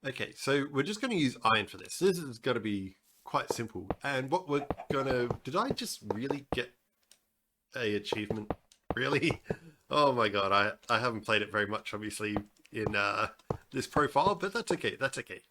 Okay, so we're just going to use iron for this. This is going to be quite simple. And what we're going to... Did I just really get a achievement? Really? Oh my god, I haven't played it very much, obviously, in this profile, but that's okay, that's okay.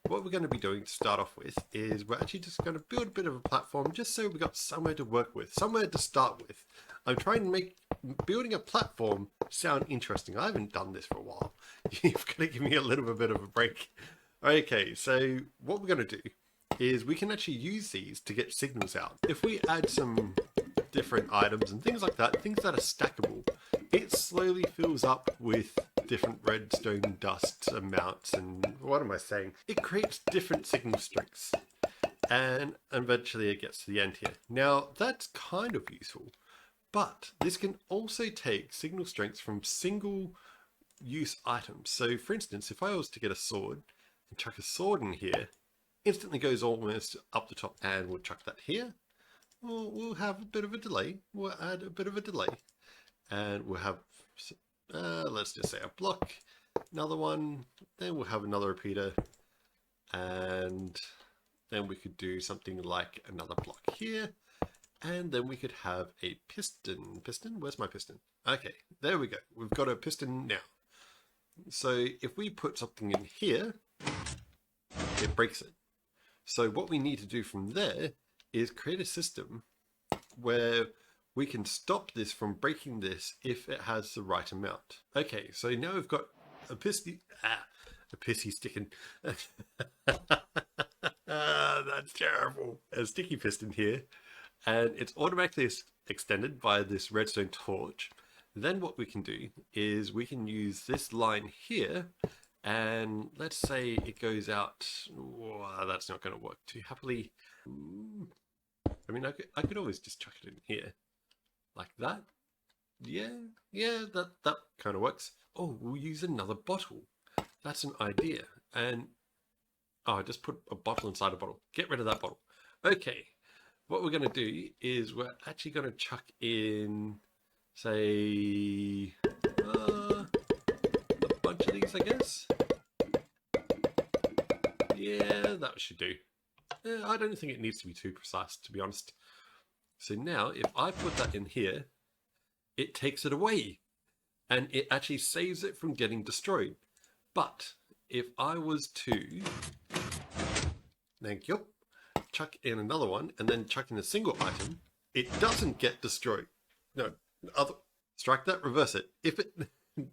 What we're going to be doing to start off with is we're actually just going to build a bit of a platform just so we've got somewhere to work with, somewhere to start with. I'm trying to make building a platform sound interesting. I haven't done this for a while. You've got to give me a little bit of a break. Okay, so what we're going to do is we can actually use these to get signals out. If we add some different items and things like that, things that are stackable, it slowly fills up with different redstone dust amounts, and what am I saying? It creates different signal strengths, and eventually it gets to the end here. Now that's kind of useful, but this can also take signal strengths from single use items. So for instance, if I was to get a sword and chuck a sword in here, instantly goes almost up the top, and we'll chuck that here. We'll have a bit of a delay. We'll add a bit of a delay, and we'll have, let's just say a block, another one, then we'll have another repeater, and then we could do something like another block here, and then we could have a piston. Piston? Where's my piston? Okay, there we go. We've got a piston now. So if we put something in here, it breaks it. So what we need to do from there is create a system where we can stop this from breaking this if it has the right amount. Okay, so now we've got a pissy sticking. That's terrible. A sticky piston here, and it's automatically extended by this redstone torch. Then what we can do is we can use this line here, and let's say it goes out. Well, that's not going to work too happily. I mean, I could always just chuck it in here, like that. Yeah, that kind of works. Oh, we'll use another bottle. That's an idea. And oh, I just put a bottle inside a bottle. Get rid of that bottle. Okay, what we're going to do is we're actually going to chuck in, say, a bunch of these, I guess. Yeah, that should do. I don't think it needs to be too precise, to be honest. So now, if I put that in here, it takes it away, and it actually saves it from getting destroyed. But if I was to, thank you, chuck in another one, and then chuck in a single item, it doesn't get destroyed. No, strike that, reverse it. If it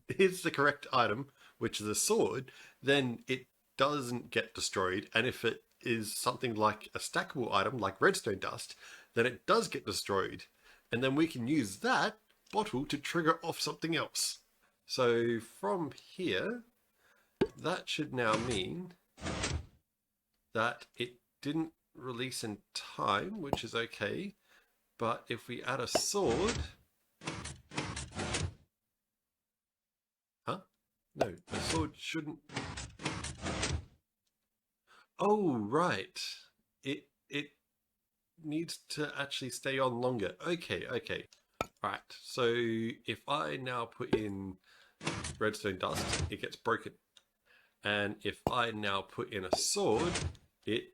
is the correct item, which is a sword, then it doesn't get destroyed, and if it is something like a stackable item like redstone dust, then it does get destroyed, and then we can use that bottle to trigger off something else. So from here, that should now mean that it didn't release in time, which is okay, but if we add a sword, no, a sword shouldn't. Oh, right. It needs to actually stay on longer. Okay. Right. So if I now put in redstone dust, it gets broken. And if I now put in a sword, it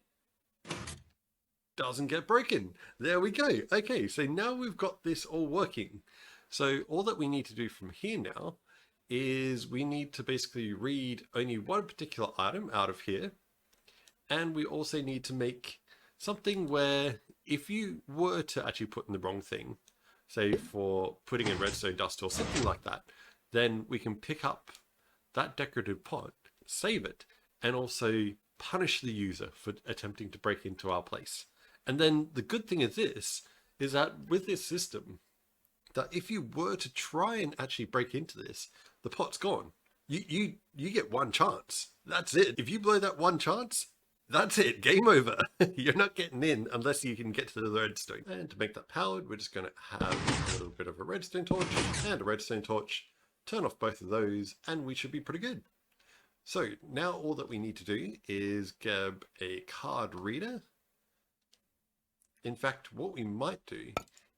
doesn't get broken. There we go. Okay, so now we've got this all working. So all that we need to do from here now is we need to basically read only one particular item out of here. And we also need to make something where if you were to actually put in the wrong thing, say for putting in redstone dust or something like that, then we can pick up that decorative pot, save it, and also punish the user for attempting to break into our place. And then the good thing of this is that with this system, that if you were to try and actually break into this, the pot's gone. You get one chance. That's it. If you blow that one chance, that's it, game over. You're not getting in unless you can get to the redstone. And to make that powered, we're just going to have a little bit of a redstone torch and a redstone torch. Turn off both of those and we should be pretty good. So now all that we need to do is grab a card reader. In fact, what we might do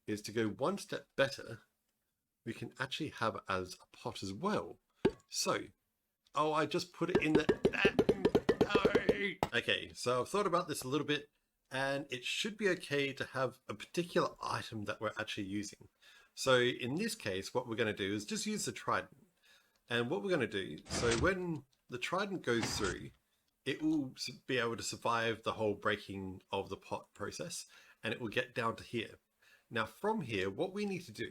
is to go one step better. We can actually have it as a pot as well. So, oh, I just put it in the... Okay, so I've thought about this a little bit, and it should be okay to have a particular item that we're actually using. So in this case, what we're going to do is just use the trident. And what we're going to do, so when the trident goes through, it will be able to survive the whole breaking of the pot process, and it will get down to here. Now from here, what we need to do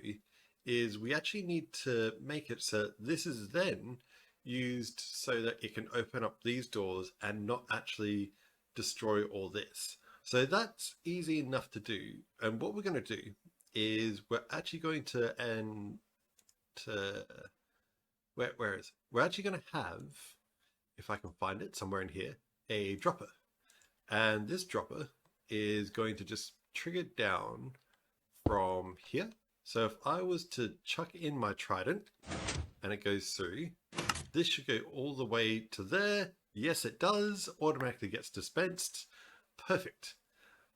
is we actually need to make it so this is then used so that it can open up these doors and not actually destroy all this. So that's easy enough to do. And what we're going to do is we're actually going to where is it? We're actually going to have, if I can find it somewhere in here, a dropper. And this dropper is going to just trigger down from here. So if I was to chuck in my trident and it goes through, this should go all the way to there. Yes, it does. Automatically gets dispensed. Perfect.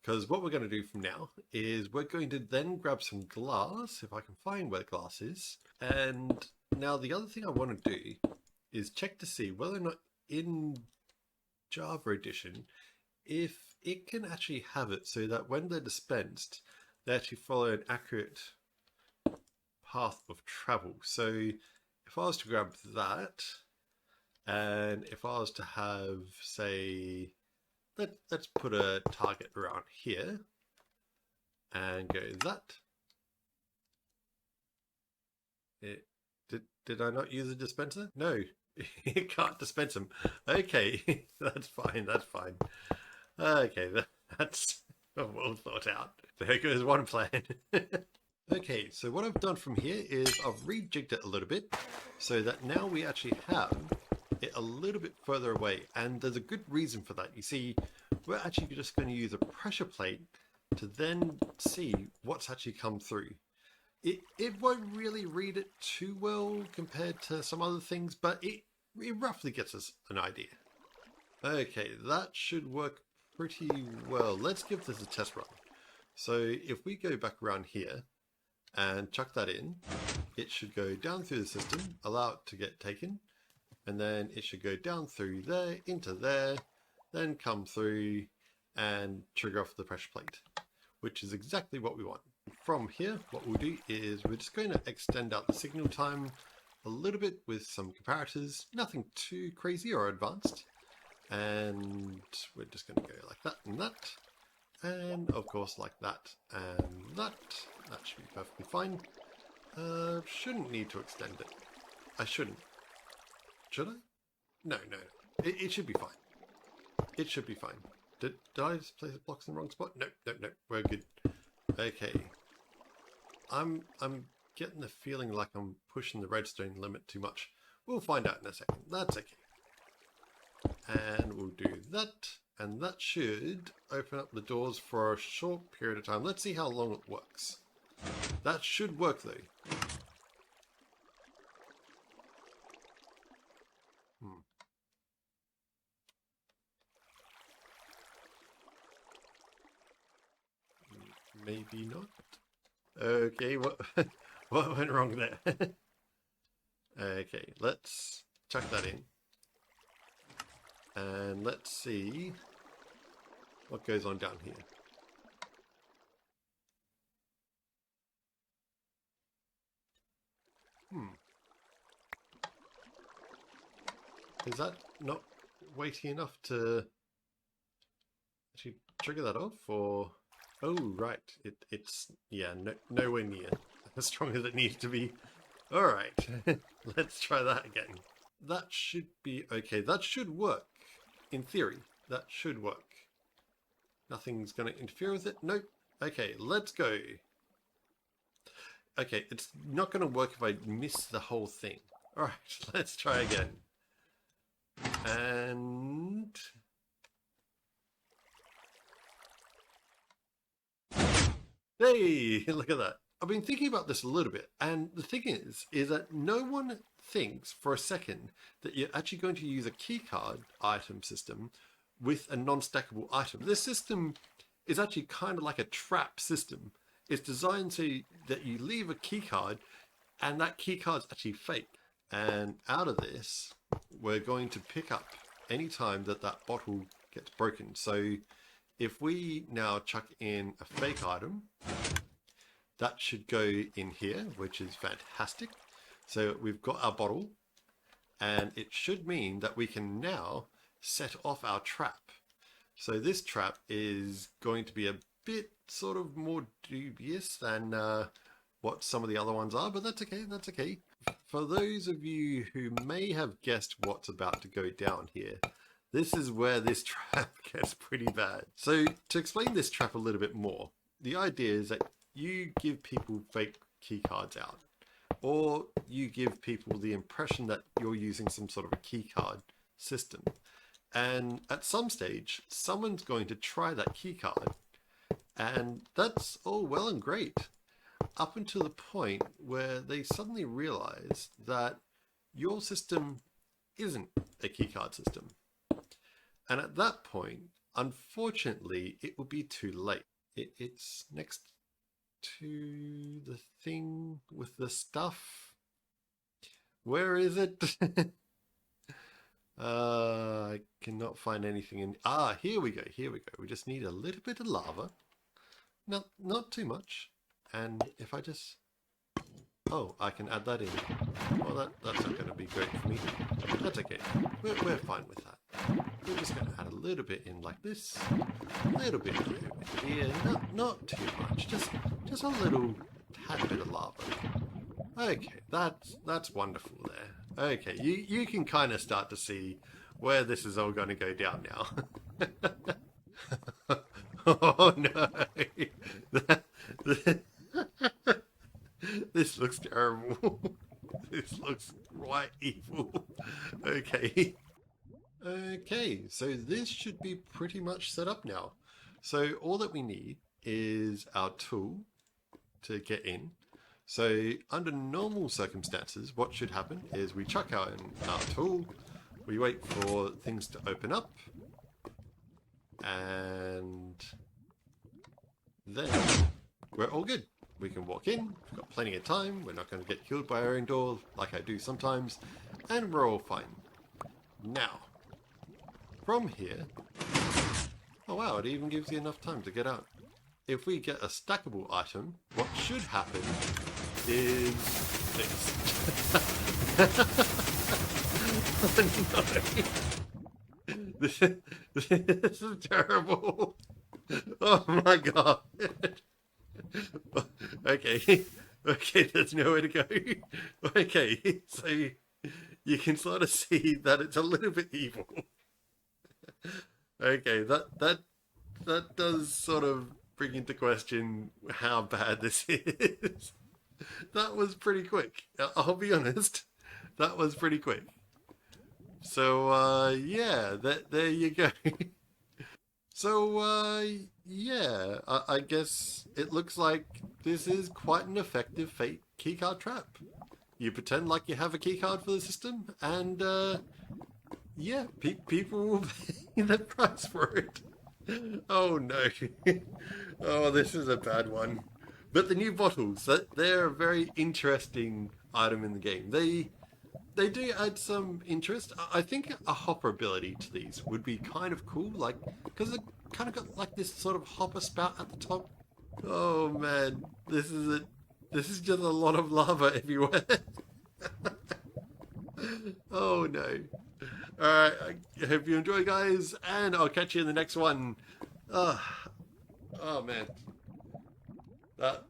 Because what we're going to do from now is we're going to then grab some glass, if I can find where the glass is. And now the other thing I want to do is check to see whether or not in Java Edition, if it can actually have it so that when they're dispensed, they actually follow an accurate path of travel. So if I was to grab that, and if I was to have, say, let's put a target around here and go that. Did I not use a dispenser? No, you can't dispense them. Okay, that's fine, that's fine. Okay, that's well thought out. There goes one plan. Okay, so what I've done from here is I've rejigged it a little bit so that now we actually have it a little bit further away, and there's a good reason for that. You see, we're actually just going to use a pressure plate to then see what's actually come through. It won't really read it too well compared to some other things, but it roughly gets us an idea. Okay, that should work pretty well. Let's give this a test run. So if we go back around here and chuck that in, it should go down through the system, allow it to get taken, and then it should go down through there, into there, then come through and trigger off the pressure plate, which is exactly what we want. From here, what we'll do is we're just going to extend out the signal time a little bit with some comparators, nothing too crazy or advanced. And we're just going to go like that and that. And of course like that and that. That should be perfectly fine. Shouldn't need to extend it. I shouldn't. Should I? No. It should be fine. It should be fine. Did I just place the blocks in the wrong spot? No. We're good. Okay. I'm getting the feeling like I'm pushing the redstone limit too much. We'll find out in a second. That's okay. And we'll do that. And that should open up the doors for a short period of time. Let's see how long it works. That should work though. Maybe not. Okay, what what went wrong there? Okay, let's chuck that in. And let's see what goes on down here. Is that not weighty enough to actually trigger that off, or... Oh, right. It's yeah, nowhere near as strong as it needs to be. All right, let's try that again. That should be okay. That should work. In theory, that should work. Nothing's going to interfere with it. Nope. Okay, let's go. Okay, it's not going to work if I miss the whole thing. All right, let's try again. And... Hey, look at that. I've been thinking about this a little bit, and the thing is that no one thinks for a second that you're actually going to use a keycard item system with a non-stackable item. This system is actually kind of like a trap system. It's designed so that you leave a keycard, and that keycard's actually fake. And out of this, we're going to pick up any time that that bottle gets broken. So if we now chuck in a fake item, that should go in here, which is fantastic. So we've got our bottle, and it should mean that we can now set off our trap. So this trap is going to be a bit sort of more dubious than what some of the other ones are, but that's okay, that's okay. For those of you who may have guessed what's about to go down here, this is where this trap gets pretty bad. So to explain this trap a little bit more, the idea is that you give people fake key cards out, or you give people the impression that you're using some sort of a key card system. And at some stage, someone's going to try that key card, and that's all well and great, up until the point where they suddenly realize that your system isn't a key card system. And at that point, unfortunately, it will be too late. It's next to the thing with the stuff. Where is it? I cannot find anything in... Ah, here we go, here we go. We just need a little bit of lava. Not too much. And if I just... Oh, I can add that in. Well, that's not going to be great for me. That's okay. We're fine with that. We're just going to add a little bit in like this. A little bit here. Not too much. Just a little tad bit of lava. Okay, that's wonderful there. Okay, you can kind of start to see where this is all going to go down now. Oh no! This looks terrible. This looks quite evil. Okay. Okay, so this should be pretty much set up now. So all that we need is our tool to get in. So under normal circumstances, what should happen is we chuck out our tool, we wait for things to open up, and then we're all good. We can walk in, we've got plenty of time, we're not going to get killed by our own door like I do sometimes, and we're all fine. Now, from here, oh wow, it even gives you enough time to get out. If we get a stackable item, what should happen is this. Oh no! This is terrible. Oh my god. Okay, there's nowhere to go. Okay, so you can sort of see that it's a little bit evil. Okay, that does sort of bring into question how bad this is. That was pretty quick. I'll be honest. That was pretty quick. So yeah, there you go. So yeah, I guess it looks like this is quite an effective fake keycard trap. You pretend like you have a keycard for the system, and yeah, people will pay the price for it. Oh no. Oh, this is a bad one. But the new bottles, they're a very interesting item in the game. They do add some interest. I think a hopper ability to these would be kind of cool, like, because it kind of got like this sort of hopper spout at the top. Oh man, this is just a lot of lava everywhere. Oh no. Alright, I hope you enjoy, guys, and I'll catch you in the next one. Oh man.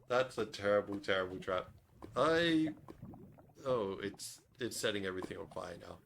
That's a terrible, terrible trap. Oh, it's setting everything on fire now.